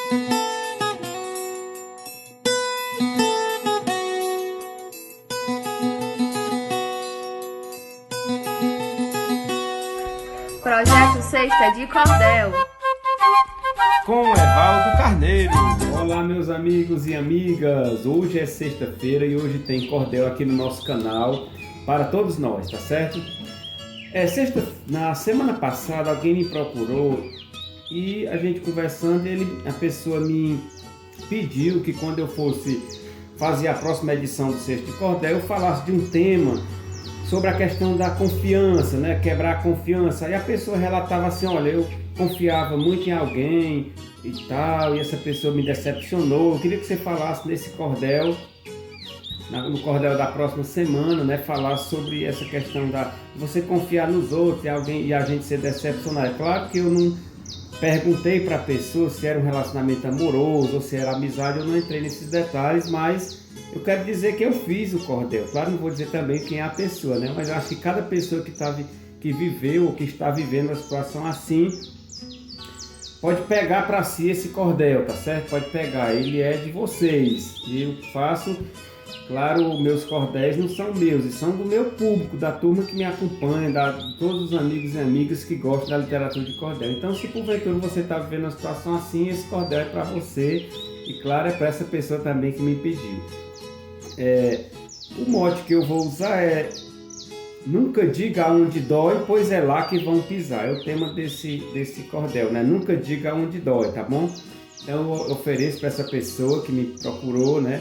Projeto Cesta de Cordel. Com Evaldo Carneiro. Olá, meus amigos e amigas. Hoje é sexta-feira e hoje tem cordel aqui no nosso canal para todos nós, tá certo? Na semana passada alguém me procurou e a gente conversando, a pessoa me pediu que quando eu fosse fazer a próxima edição do Sexta de Cordel eu falasse de um tema sobre a questão da confiança, né? Quebrar a confiança. Aí a pessoa relatava assim, olha, eu confiava muito em alguém e tal, e essa pessoa me decepcionou. Eu queria que você falasse nesse cordel, no cordel da próxima semana, né? Falar sobre essa questão da você confiar nos outros e a gente ser decepcionado. É claro que eu não perguntei para a pessoa se era um relacionamento amoroso ou se era amizade, eu não entrei nesses detalhes, mas eu quero dizer que eu fiz o cordel. Claro, não vou dizer também quem é a pessoa, né? Mas eu acho que cada pessoa que viveu ou que está vivendo uma situação assim pode pegar para si esse cordel, tá certo? Pode pegar, ele é de vocês. Eu faço, claro, meus cordéis não são meus, e são do meu público, da turma que me acompanha, de todos os amigos e amigas que gostam da literatura de cordel. Então, se porventura você está vivendo uma situação assim, esse cordel é para você, e claro, é para essa pessoa também que me pediu. O mote que eu vou usar é: nunca diga aonde dói, pois é lá que vão pisar. É o tema desse cordel, né? Nunca diga aonde dói, tá bom? Então eu ofereço para essa pessoa que me procurou, né?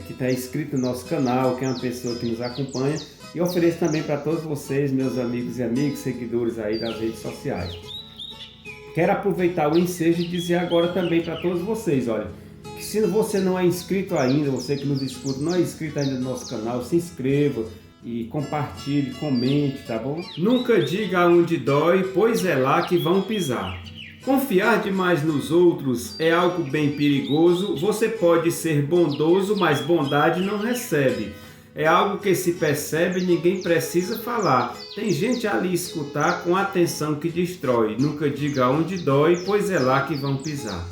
Que está inscrito no nosso canal, que é uma pessoa que nos acompanha, e ofereço também para todos vocês, meus amigos e amigas, seguidores aí das redes sociais. Quero aproveitar o ensejo e dizer agora também para todos vocês, olha, que se você não é inscrito ainda, você que nos escuta, não é inscrito ainda no nosso canal, se inscreva e compartilhe, comente, tá bom? Nunca diga aonde dói, pois é lá que vão pisar. Confiar demais nos outros é algo bem perigoso. Você pode ser bondoso, mas bondade não recebe. É algo que se percebe, ninguém precisa falar. Tem gente ali escutar com atenção que destrói. Nunca diga aonde dói, pois é lá que vão pisar.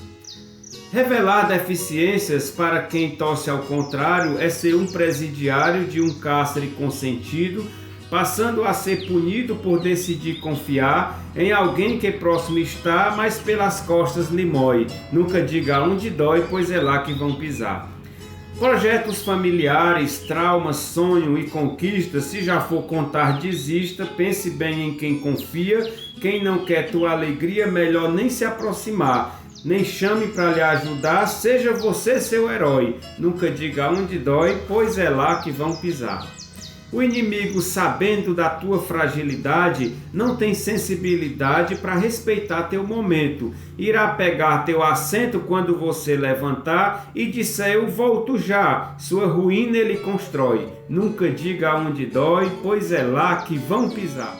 Revelar deficiências para quem torce ao contrário é ser um presidiário de um cárcere consentido, passando a ser punido por decidir confiar em alguém que próximo está, mas pelas costas lhe mói. Nunca diga onde dói, pois é lá que vão pisar. Projetos familiares, traumas, sonho e conquistas, se já for contar, desista. Pense bem em quem confia. Quem não quer tua alegria, melhor nem se aproximar. Nem chame para lhe ajudar, seja você seu herói. Nunca diga onde dói, pois é lá que vão pisar. O inimigo, sabendo da tua fragilidade, não tem sensibilidade para respeitar teu momento. Irá pegar teu assento quando você levantar e disser eu volto já. Sua ruína ele constrói. Nunca diga onde dói, pois é lá que vão pisar.